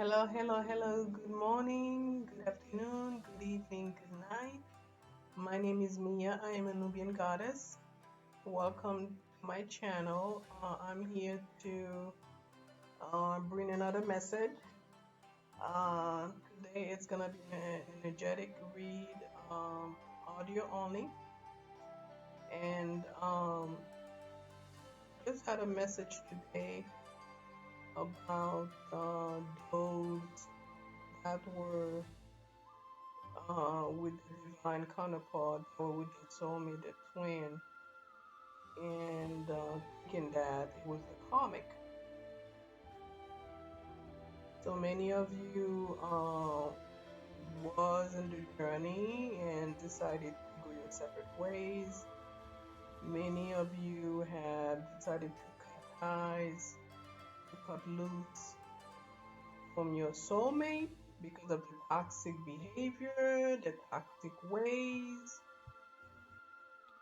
Hello, hello, hello. Good morning, good afternoon, good evening, good night. My name is Mia. I am a Nubian goddess. Welcome to my channel. I'm here to bring another message. Today it's gonna be an energetic read, audio only, and just had a message today about those that were with the divine counterpart or with the soulmate, the twin, and thinking that it was the comic. So many of you was in the journey and decided to go your separate ways. Many of you had decided to cut ties, to cut loose from your soulmate because of the toxic behavior, the toxic ways.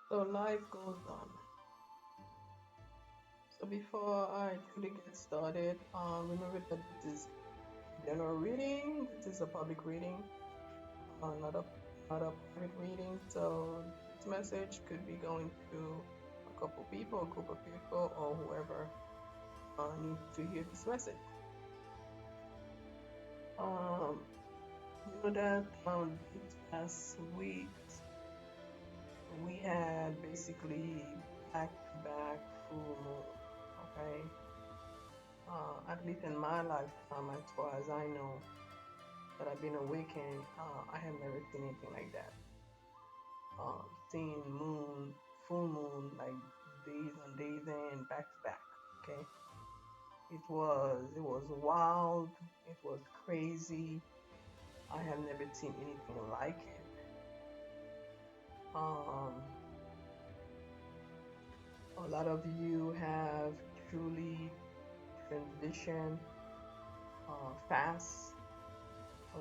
So life goes on. So before I truly get started, remember that this is general reading. This is a public reading, not a private reading. So this message could be going to a couple people, a group of people, or whoever needs to hear this message. Um, you know that this past weeks we had basically back to back full moon. Okay, at least in my lifetime, as far as I know, that I've been awakened, I have never seen anything like that. Seeing moon, full moon, like days on days and back to back. Okay, it was wild. It was crazy. I have never seen anything like it. Um, a lot of you have truly transitioned fast.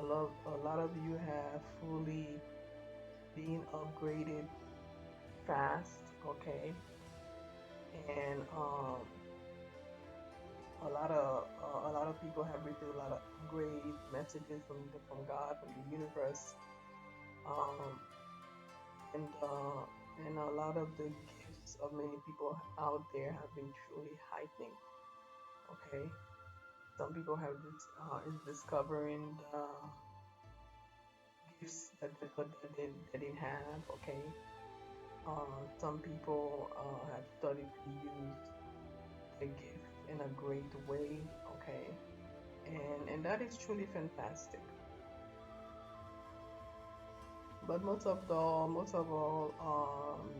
A lot of you have fully been upgraded fast. Okay, and a lot of people have received a lot of upgrade messages from God, from the universe, um, and a lot of the gifts of many people out there have been truly heightening. Okay, some people have this is discovering the gifts that they didn't have. Okay, some people have started to use the gift in a great way. Okay, and that is truly fantastic. But most of all,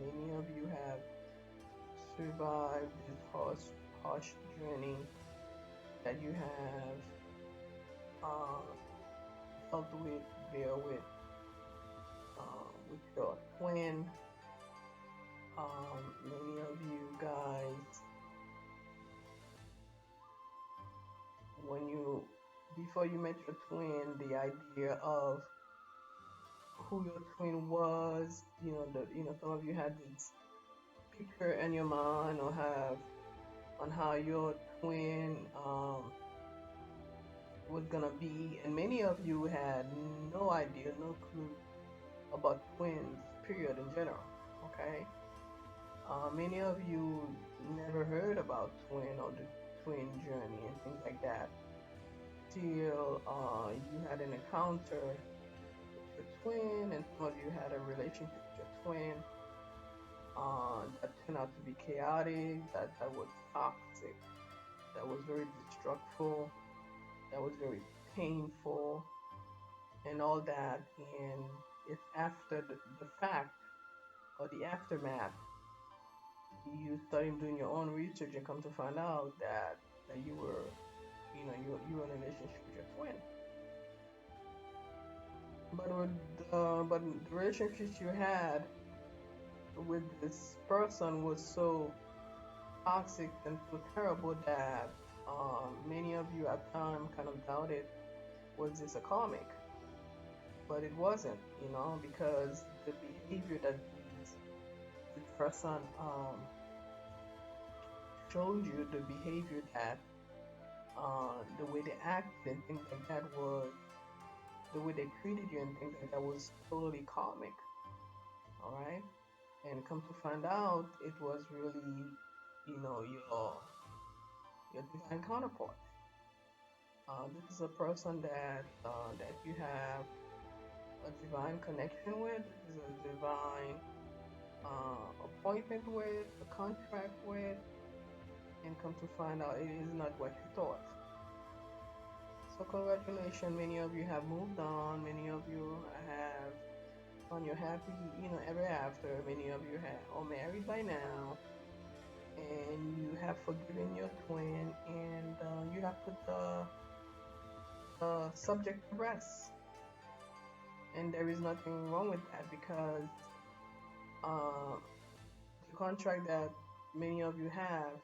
many of you have survived this harsh journey that you have uh, dealt with, bear with your twin. Many of you guys, when you before you met your twin, the idea of who your twin was, some of you had this picture in your mind or have on how your twin was gonna be, and many of you had no idea, no clue about twins, period, in general. Okay, many of you never heard about twin or the twin journey and things like that till you had an encounter with your twin, and some of you had a relationship with your twin that turned out to be chaotic, that was toxic, that was very destructive, that was very painful, and all that. And it's after the fact or the aftermath, you started doing your own research and come to find out that you were, you were in a relationship with your twin. But the relationships you had with this person was so toxic and so terrible that many of you at time kind of doubted, was this a comic? But it wasn't, because the behavior that this person showed you, the behavior that the way they acted and things like that was the way they treated you and things like that was totally karmic. All right, and come to find out, it was really, your divine counterpart. This is a person that you have a divine connection with. This is a divine appointment with, a contract with, and come to find out it is not what you thought. So congratulations, many of you have moved on. Many of you have on your happy, ever after. Many of you are married by now, and you have forgiven your twin, and you have put the subject to rest. And there is nothing wrong with that because uh, the contract that many of you have,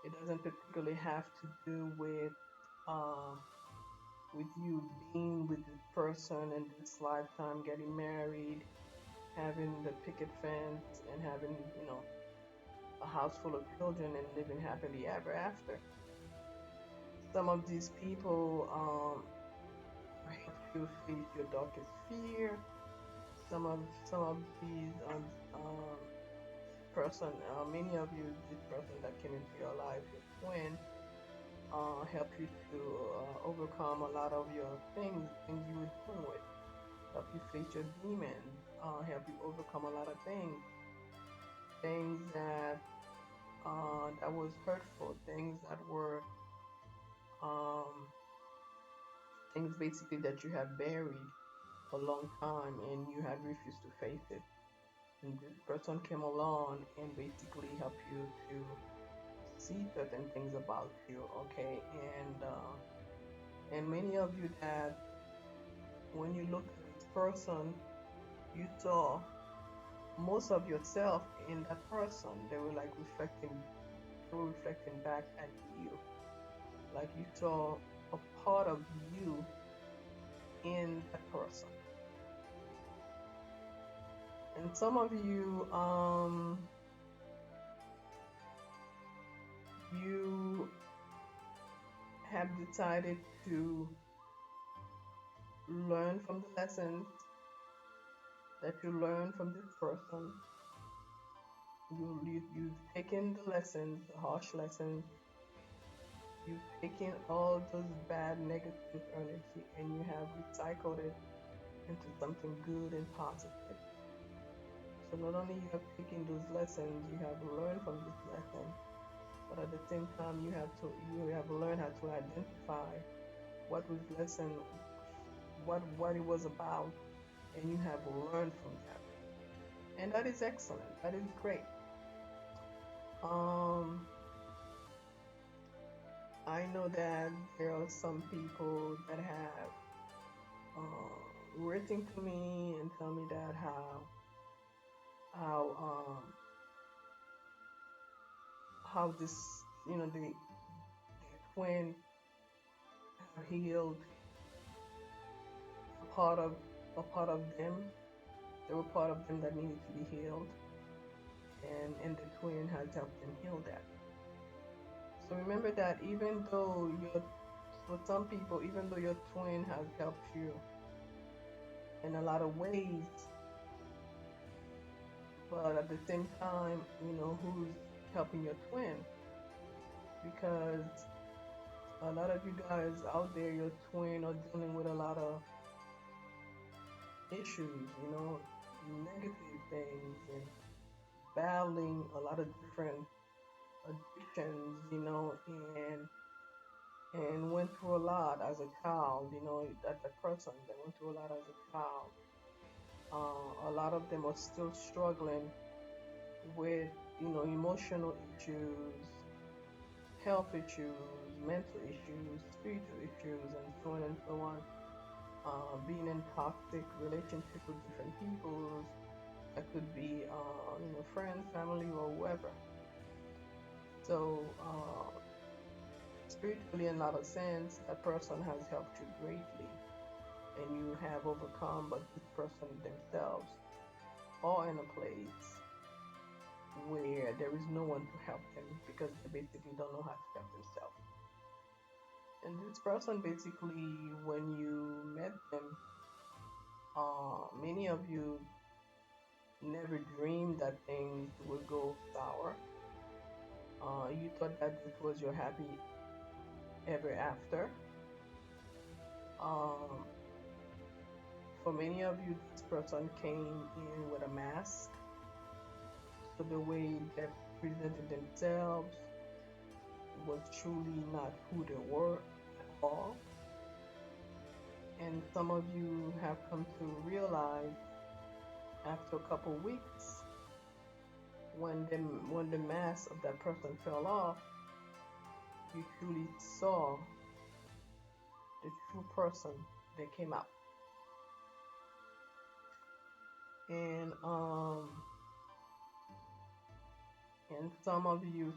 it doesn't particularly have to do uh, with you being with this person in this lifetime, getting married, having the picket fence, and having, a house full of children and living happily ever after. Some of these people help you face your darkest fear. Some of these person, many of you, this person that came into your life, your twin, help you to overcome a lot of your things you were dealing with. Help you face your demons. Help you overcome a lot of things that was hurtful, things that were um, things basically that you have buried a long time and you had refused to face it. And this person came along and basically helped you to see certain things about you, okay? And many of you that when you looked at this person, you saw most of yourself in that person. They were reflecting back at you. Like you saw a part of you in that person. And some of you, you have decided to learn from the lessons that you learned from this person. You've taken the lessons, the harsh lessons. You've taken all those bad negative energy and you have recycled it into something good and positive. So not only you have taken those lessons, you have learned from this lesson, but at the same time you have learned how to identify what was lesson, what it was about, and you have learned from that. And that is excellent. That is great. Um, I know that there are some people that have written to me and tell me that how um how this the twin have healed a part of them. There were part of them that needed to be healed, and the twin has helped them heal that. So remember that even though your for some people, even though your twin has helped you in a lot of ways, but at the same time, who's helping your twin? Because a lot of you guys out there, your twin are dealing with a lot of issues, negative things and battling a lot of different addictions, and went through a lot as a child, that person that went through a lot as a child. A lot of them are still struggling with, emotional issues, health issues, mental issues, spiritual issues, and so on and so on. Being in toxic relationship with different people, that could be, friends, family, or whoever. So, spiritually, in a lot of sense, that person has helped you greatly, and you have overcome. But this person themselves are in a place where there is no one to help them because they basically don't know how to help themselves. And this person basically, when you met them, many of you never dreamed that things would go sour. You thought that this was your happy ever after. Um, for many of you, this person came in with a mask. So the way they presented themselves was truly not who they were at all. And some of you have come to realize after a couple weeks when the mask of that person fell off, you truly saw the true person that came out. And some of you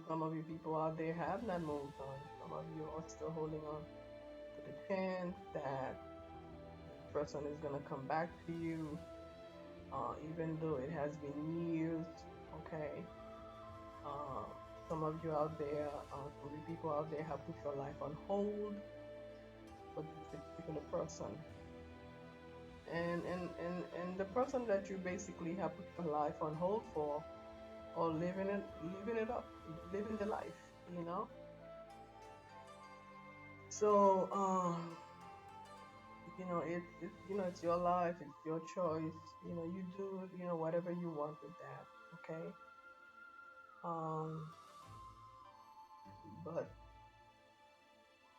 people out there have not moved on. Some of you are still holding on to the chance that this person is gonna come back to you, even though it has been years. Okay. Uh, some of you out there, some of you people out there have put your life on hold for this particular person. And the person that you basically have put your life on hold for, or living it up, living the life, you know. So it's your life, it's your choice. You do whatever you want with that. Okay. Um, but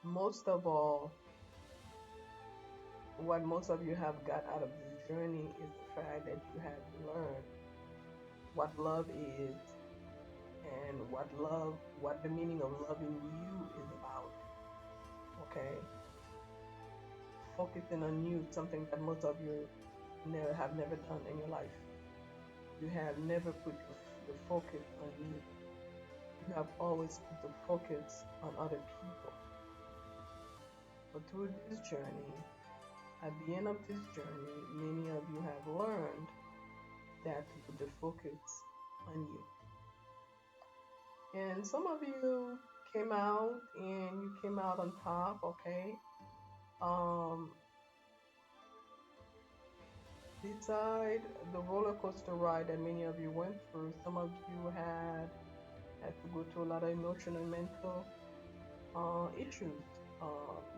most of all, what most of you have got out of this journey is the fact that you have learned what love is and what the meaning of loving you is about. Okay, focusing on you, something that most of you never done in your life. You have never put the focus on you. You have always put the focus on other people. But through this journey, at the end of this journey, many of you have learned that to put the focus on you. And some of you came out and you came out on top. Okay. Um, beside the roller coaster ride that many of you went through, some of you had to go through a lot of emotional and mental issues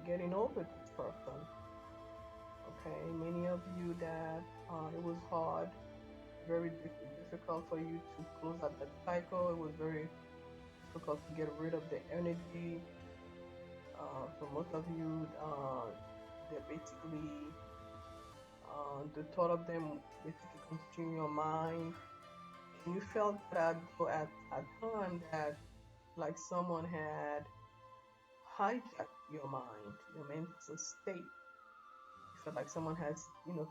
getting over this person. Okay, many of you that it was hard, very difficult for you to close out that cycle. It was very difficult to get rid of the energy. So most of you, they basically, the thought of them basically consume your mind, and you felt that at time that like someone had hijacked your mind, your mental state. You felt like someone has,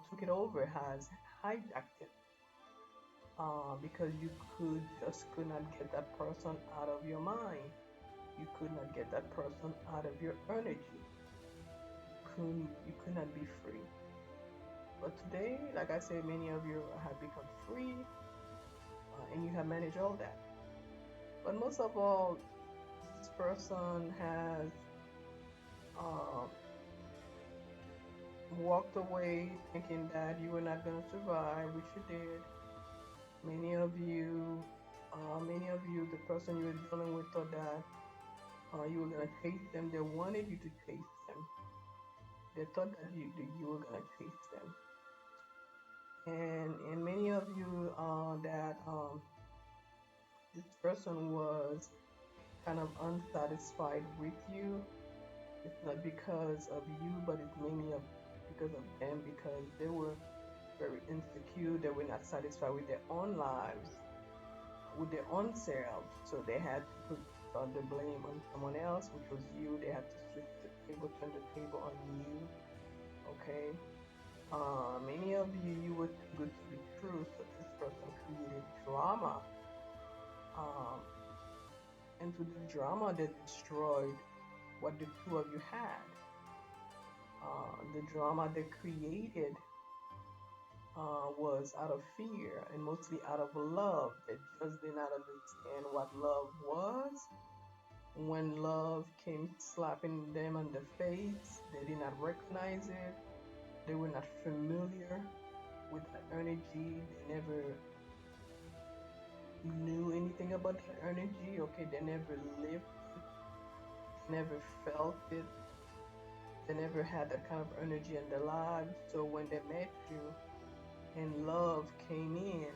took it over, has hijacked it, because you could not get that person out of your mind. You could not get that person out of your energy. You could not be free. But today, like I said, many of you have become free, and you have managed all that. But most of all, this person has um, walked away thinking that you were not going to survive, which you did. Many of you, the person you were dealing with thought that you were going to chase them. They wanted you to chase them. They thought that you were going to chase them. And many of you that this person was kind of unsatisfied with you. It's not because of you, but it's mainly because of them, because they were very insecure. They were not satisfied with their own lives, with their own selves. So they had to put the blame on someone else, which was you. They had to switch the table, turn the table on you. Okay. Many of you, you were too good to be true, so this person created drama. Um, and through this drama, they destroyed what the two of you had. The drama they created was out of fear and mostly out of love. They just did not understand what love was When love came slapping them on the face, they did not recognize it. They were not familiar with that energy. They never knew anything about that energy. Okay, they never lived it. They never felt it. They never had that kind of energy in their lives. So when they met you and love came in,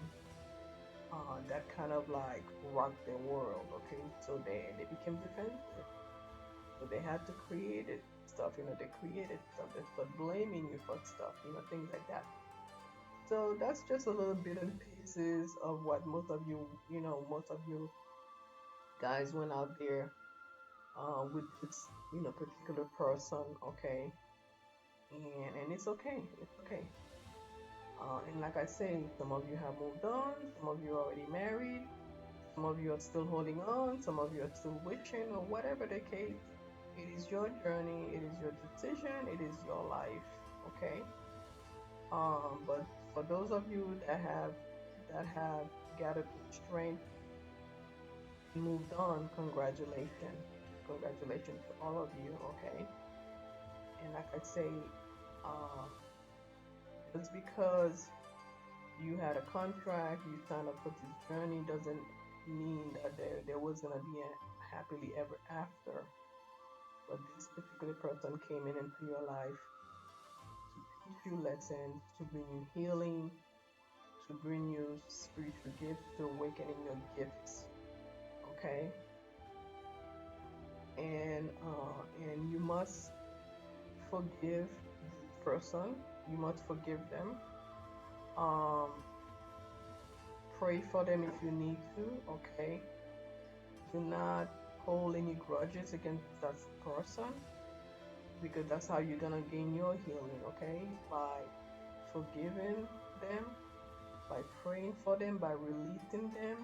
that kind of like rocked their world. Okay, so they became defensive. So they had to create it stuff. They created stuff. They start blaming you for stuff. Things like that. So that's just a little bit and pieces of what most of you guys went out there with this, particular person, okay? And it's okay. It's okay. And like I say, some of you have moved on, some of you are already married, some of you are still holding on, some of you are still wishing, or whatever the case. It is your journey, it is your decision, it is your life, okay? But for those of you that have gathered the strength and moved on, congratulations. Congratulations to all of you, okay? And like I say, uh, just because you had a contract, you signed up for this journey, doesn't mean that there was gonna be a happily ever after. But this particular person came in into your life to teach you lessons, to bring you healing, to bring you spiritual gifts, to awakening your gifts. Okay, and you must forgive this person. You must forgive them. Um, Pray for them if you need to. Okay, do not hold any grudges against that person because that's how you're gonna gain your healing. Okay, by forgiving them, by praying for them, by releasing them,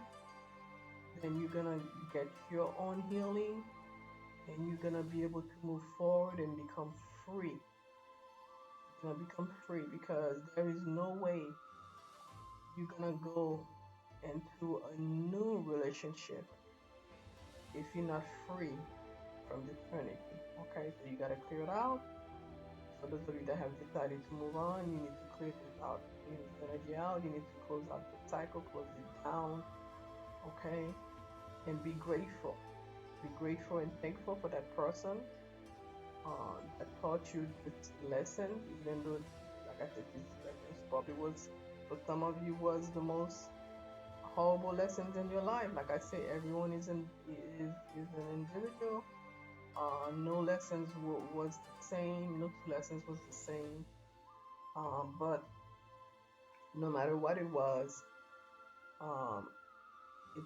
then you're gonna get your own healing and you're gonna be able to move forward and become free. You're gonna become free because there is no way you're gonna go into a new relationship if you're not free from this energy. Okay, so you gotta clear it out. For those of you that have decided to move on, you need to clear this out, this energy out. You need to close out the cycle, close it down. Okay, and be grateful. Be grateful and thankful for that person that taught you this lesson, even though, like I said, this probably was, for some of you, was the most horrible lessons in your life. Like I say, everyone is an individual. No lessons was the same. No two lessons was the same. But no matter what it um,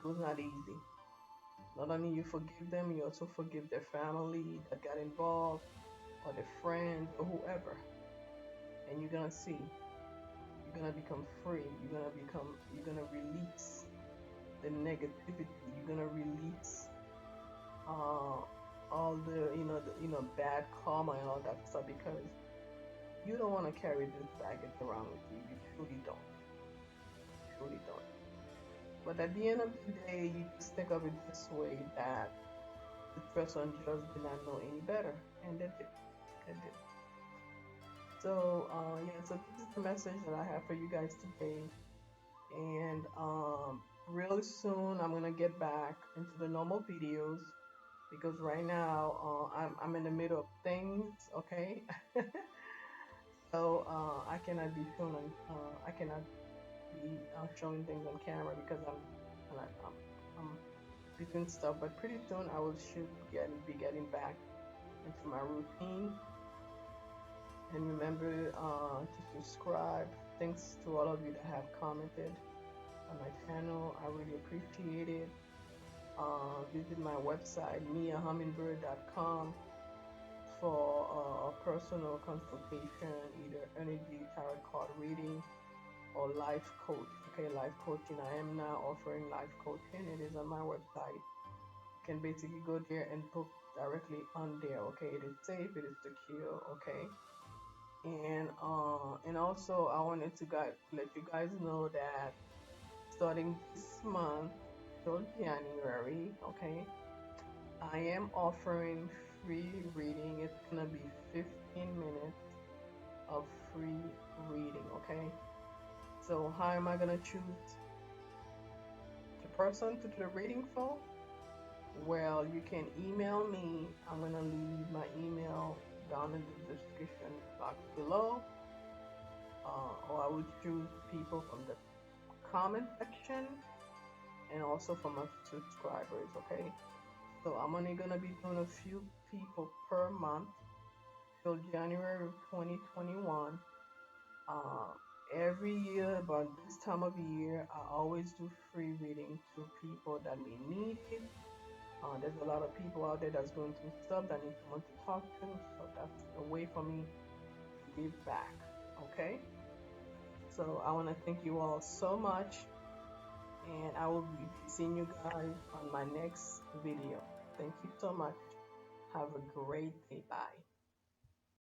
was not easy. Not only you forgive them, you also forgive their family that got involved, or their friends, or whoever. And you're gonna see, you're gonna become free. You're gonna release the negativity. You're gonna release uh, all the bad karma and all that stuff because you don't want to carry this baggage around with you. You truly don't. Truly don't. But at the end of the day, you just think of it this way that the person just did not know any better, and they did. They did. So yeah, so this is the message that I have for you guys today. And really soon I'm gonna get back into the normal videos because right now I'm in the middle of things. Okay, so I cannot be showing I cannot be showing things on camera because I'm between stuff. But pretty soon I will should be getting back into my routine. And remember to subscribe. Thanks to all of you that have commented on my channel. I really appreciate it. Visit my website, miahummingbird.com, for a personal consultation, either energy, tarot card reading, or life coach. Okay, life coaching. I am now offering life coaching. It is on my website. You can basically go there and book directly on there. Okay, it is safe, it is secure. Okay, and also I wanted to let you guys know that starting this month till January, okay, I am offering free reading. It's gonna be 15 minutes of free reading, okay? So how am I gonna choose the person to do the reading for? Well, you can email me. I'm gonna leave my email down in the description box below. Or I would choose people from the comment section and also from my subscribers, okay? So I'm only gonna be doing a few people per month till January of 2021. Uh, every year, about this time of year, I always do free reading to people that may need it. There's a lot of people out there that's going through stuff that need someone to talk to, so that's a way for me to give back. Okay, so I want to thank you all so much, and I will be seeing you guys on my next video. Thank you so much. Have a great day. Bye.